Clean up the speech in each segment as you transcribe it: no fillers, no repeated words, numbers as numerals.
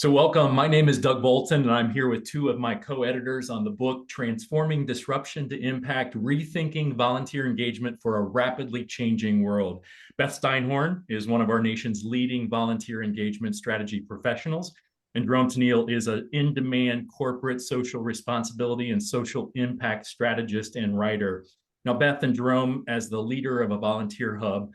So welcome. My name is Doug Bolton, and I'm here with two of my co-editors on the book, Transforming Disruption to Impact, Rethinking Volunteer Engagement for a Rapidly Changing World. Beth Steinhorn is one of our nation's leading volunteer engagement strategy professionals, and Jerome Tennille is an in-demand corporate social responsibility and social impact strategist and writer. Now, Beth and Jerome, as the leader of a volunteer hub,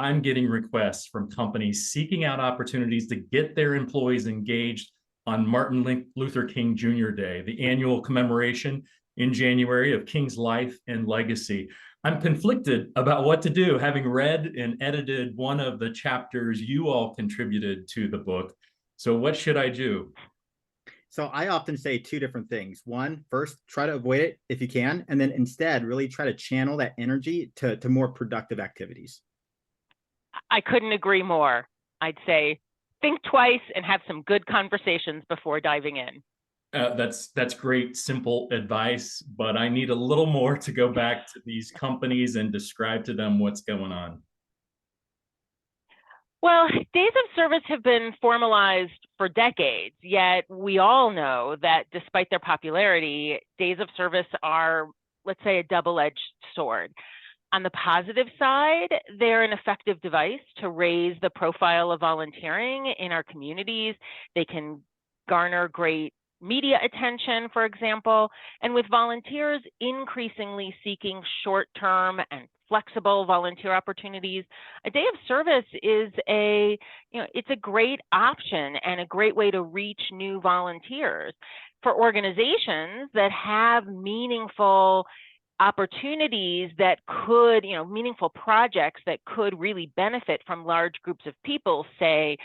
I'm getting requests from companies seeking out opportunities to get their employees engaged on Martin Luther King Jr. Day, the annual commemoration in January of King's life and legacy. I'm conflicted about what to do, having read and edited one of the chapters you all contributed to the book. So what should I do? So I often say two different things. One, first, try to avoid it if you can, and then instead really try to channel that energy to more productive activities. I couldn't agree more. I'd say think twice and have some good conversations before diving in. That's great, simple advice, but I need a little more to go back to these companies and describe to them what's going on. Well, days of service have been formalized for decades, yet we all know that despite their popularity, days of service are, let's say, a double-edged sword. On the positive side, they're an effective device to raise the profile of volunteering in our communities. They can garner great media attention, for example, and with volunteers increasingly seeking short-term and flexible volunteer opportunities, a day of service is it's a great option and a great way to reach new volunteers. For organizations that have meaningful opportunities that could, meaningful projects that could really benefit from large groups of people, say,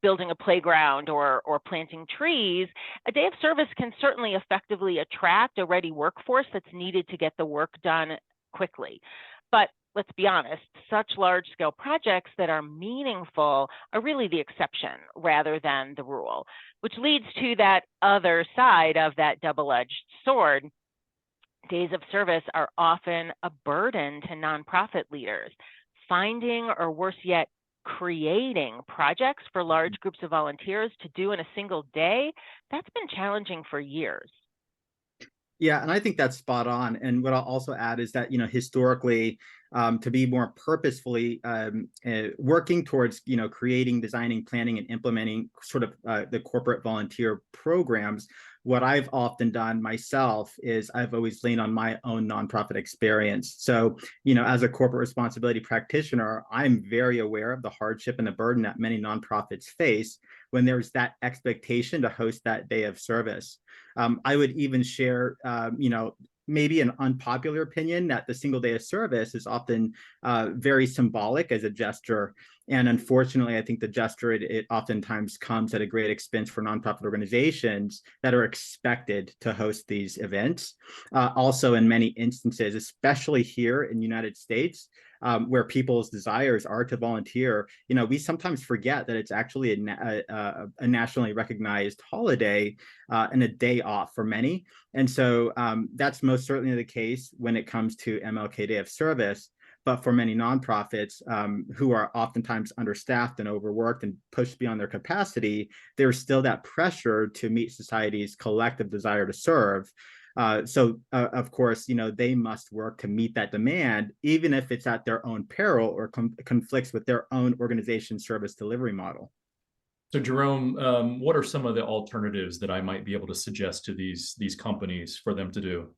building a playground or planting trees, a day of service can certainly effectively attract a ready workforce that's needed to get the work done quickly. But let's be honest, such large-scale projects that are meaningful are really the exception rather than the rule, which leads to that other side of that double-edged sword. Days of service are often a burden to nonprofit leaders. Finding, or worse yet, creating projects for large groups of volunteers to do in a single day, that's been challenging for years. Yeah, and I think that's spot on. And what I'll also add is that, historically, to be more purposefully working towards, creating, designing, planning, and implementing sort of the corporate volunteer programs, what I've often done myself is I've always leaned on my own nonprofit experience. So, as a corporate responsibility practitioner, I'm very aware of the hardship and the burden that many nonprofits face when there's that expectation to host that day of service. I would even share, maybe an unpopular opinion that the single day of service is often very symbolic as a gesture. And unfortunately, I think the gesture, it oftentimes comes at a great expense for nonprofit organizations that are expected to host these events. Also, in many instances, especially here in the United States, where people's desires are to volunteer, we sometimes forget that it's actually a nationally recognized holiday and a day off for many. And so that's most certainly the case when it comes to MLK Day of Service. But for many nonprofits who are oftentimes understaffed and overworked and pushed beyond their capacity, there's still that pressure to meet society's collective desire to serve. Of course, they must work to meet that demand, even if it's at their own peril or conflicts with their own organization service delivery model. So Jerome, what are some of the alternatives that I might be able to suggest to these companies for them to do?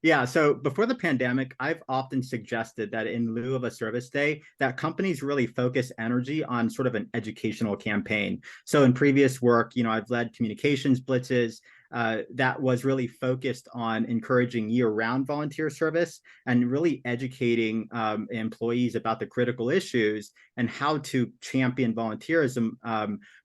Yeah, so before the pandemic, I've often suggested that in lieu of a service day, that companies really focus energy on sort of an educational campaign. So in previous work, I've led communications blitzes that was really focused on encouraging year-round volunteer service and really educating employees about the critical issues and how to champion volunteerism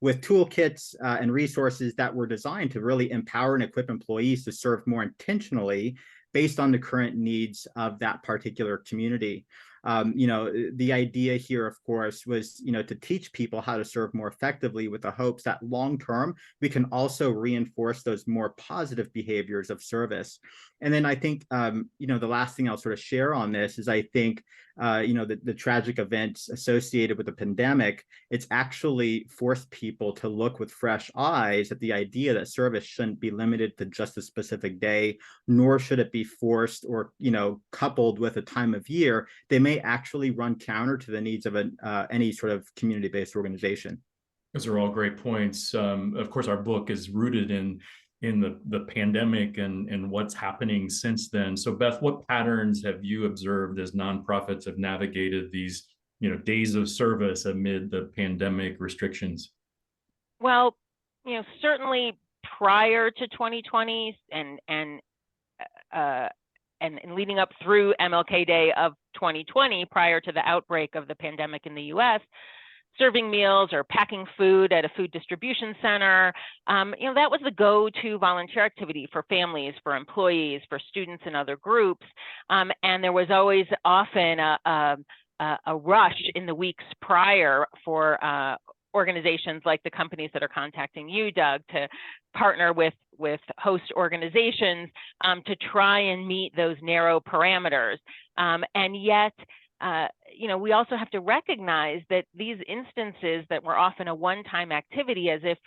with toolkits and resources that were designed to really empower and equip employees to serve more intentionally based on the current needs of that particular community. The idea here, of course, was, to teach people how to serve more effectively with the hopes that long-term, we can also reinforce those more positive behaviors of service. And then I think, the last thing I'll sort of share on this is I think the tragic events associated with the pandemic, it's actually forced people to look with fresh eyes at the idea that service shouldn't be limited to just a specific day, nor should it be forced or, coupled with a time of year. They may actually run counter to the needs of any sort of community-based organization. Those are all great points. Of course, our book is rooted in the pandemic and what's happening since then. So, Beth, what patterns have you observed as nonprofits have navigated these, days of service amid the pandemic restrictions? Well, certainly prior to 2020 and leading up through MLK Day of 2020, prior to the outbreak of the pandemic in the U.S., serving meals or packing food at a food distribution center, that was the go-to volunteer activity for families, for employees, for students and other groups. And there was always often a rush in the weeks prior for organizations like the companies that are contacting you, Doug, to partner with host organizations to try and meet those narrow parameters. And yet, we also have to recognize that these instances that were often a one-time activity, as if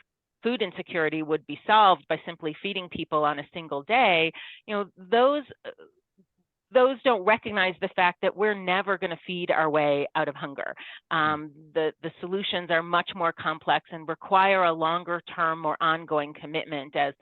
food insecurity would be solved by simply feeding people on a single day, those don't recognize the fact that we're never going to feed our way out of hunger. The solutions are much more complex and require a longer term, more ongoing commitment, as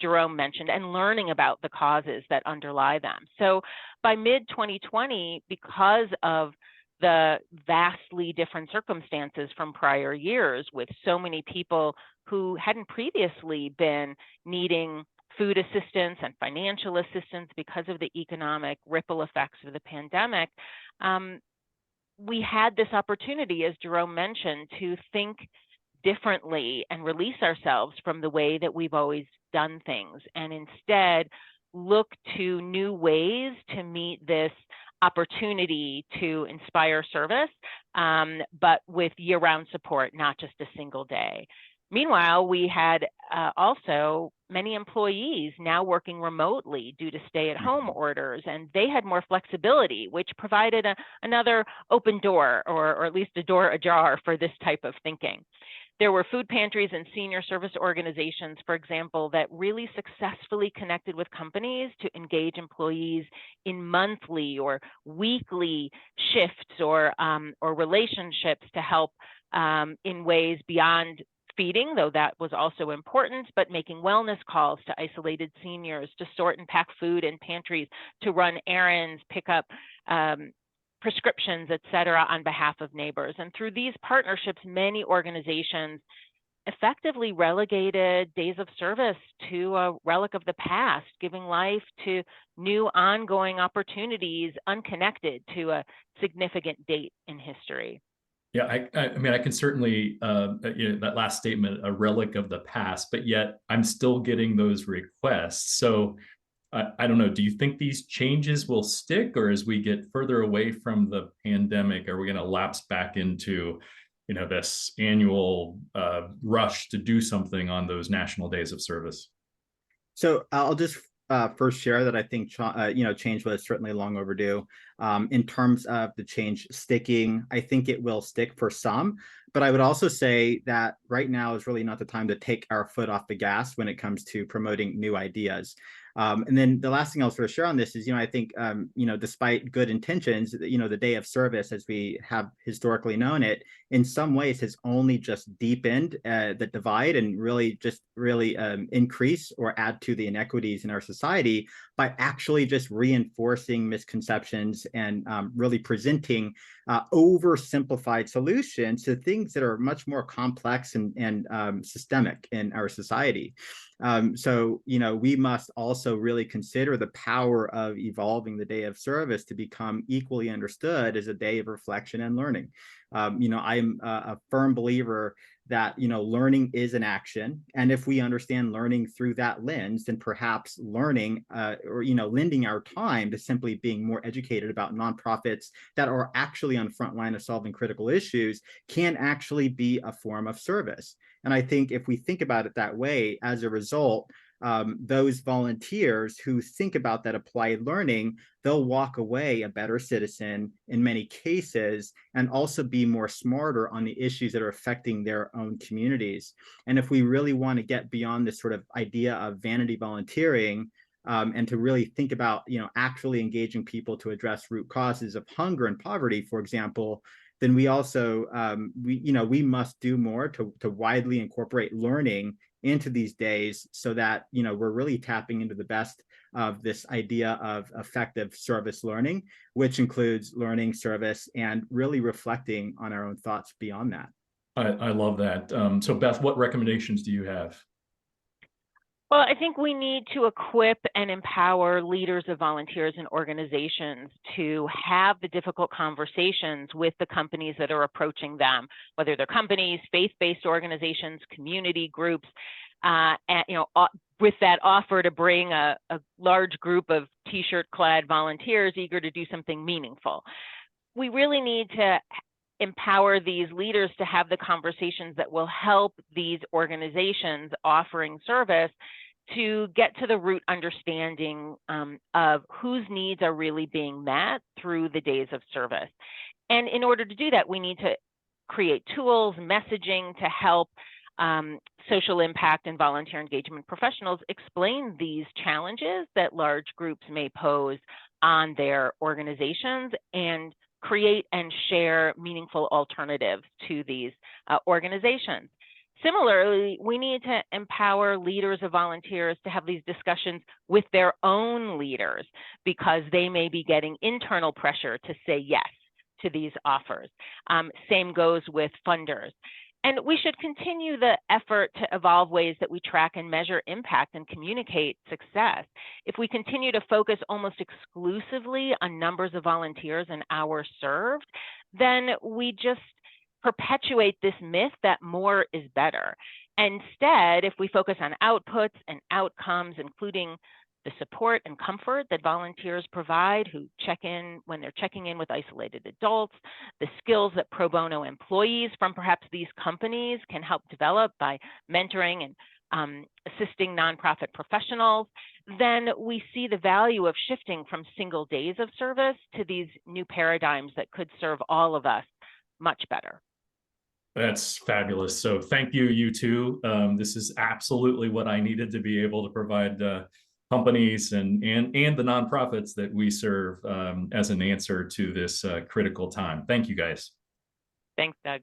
Jerome mentioned, and learning about the causes that underlie them. So by mid-2020, because of the vastly different circumstances from prior years, with so many people who hadn't previously been needing food assistance and financial assistance because of the economic ripple effects of the pandemic, we had this opportunity, as Jerome mentioned, to think differently and release ourselves from the way that we've always done things, and instead look to new ways to meet this opportunity to inspire service, but with year-round support, not just a single day. Meanwhile, we had also many employees now working remotely due to stay-at-home orders, and they had more flexibility, which provided another open door, or at least a door ajar for this type of thinking. There were food pantries and senior service organizations, for example, that really successfully connected with companies to engage employees in monthly or weekly shifts or relationships to help in ways beyond feeding, though that was also important, but making wellness calls to isolated seniors, to sort and pack food in pantries, to run errands, pick up prescriptions, et cetera, on behalf of neighbors. And through these partnerships, many organizations effectively relegated days of service to a relic of the past, giving life to new ongoing opportunities unconnected to a significant date in history. Yeah, I mean, I can certainly, that last statement, a relic of the past, but yet I'm still getting those requests. So I don't know, do you think these changes will stick, or as we get further away from the pandemic, are we going to lapse back into, this annual rush to do something on those national days of service? So I'll just first share that I think change was certainly long overdue. In terms of the change sticking, I think it will stick for some, but I would also say that right now is really not the time to take our foot off the gas when it comes to promoting new ideas. And then the last thing I'll sort of share on this is, I think, despite good intentions, the day of service, as we have historically known it, in some ways has only just deepened the divide and really increase or add to the inequities in our society by actually just reinforcing misconceptions and really presenting oversimplified solutions to things that are much more complex and systemic in our society. So, we must also really consider the power of evolving the day of service to become equally understood as a day of reflection and learning. I'm a firm believer that, learning is an action. And if we understand learning through that lens, then perhaps learning or, lending our time to simply being more educated about nonprofits that are actually on the front line of solving critical issues can actually be a form of service. And I think if we think about it that way, as a result, those volunteers who think about that applied learning, they'll walk away a better citizen in many cases, and also be more smarter on the issues that are affecting their own communities. And if we really want to get beyond this sort of idea of vanity volunteering, and to really think about, actually engaging people to address root causes of hunger and poverty, for example, then we also, we must do more to widely incorporate learning into these days, so that, we're really tapping into the best of this idea of effective service learning, which includes learning, service, and really reflecting on our own thoughts beyond that. I love that. So Beth, what recommendations do you have? Well, I think we need to equip and empower leaders of volunteers and organizations to have the difficult conversations with the companies that are approaching them, whether they're companies, faith-based organizations, community groups, and, with that offer to bring a large group of t-shirt-clad volunteers eager to do something meaningful. We really need to empower these leaders to have the conversations that will help these organizations offering service to get to the root understanding of whose needs are really being met through the days of service. And in order to do that, we need to create tools, messaging to help social impact and volunteer engagement professionals explain these challenges that large groups may pose on their organizations, and create and share meaningful alternatives to these organizations. Similarly, we need to empower leaders of volunteers to have these discussions with their own leaders, because they may be getting internal pressure to say yes to these offers. Same goes with funders. And we should continue the effort to evolve ways that we track and measure impact and communicate success. If we continue to focus almost exclusively on numbers of volunteers and hours served, then we just perpetuate this myth that more is better. Instead, if we focus on outputs and outcomes, including the support and comfort that volunteers provide who check in when they're checking in with isolated adults, the skills that pro bono employees from perhaps these companies can help develop by mentoring and assisting nonprofit professionals, then we see the value of shifting from single days of service to these new paradigms that could serve all of us much better. That's fabulous. So thank you, you two. This is absolutely what I needed to be able to provide companies and the nonprofits that we serve as an answer to this critical time. Thank you, guys. Thanks, Doug.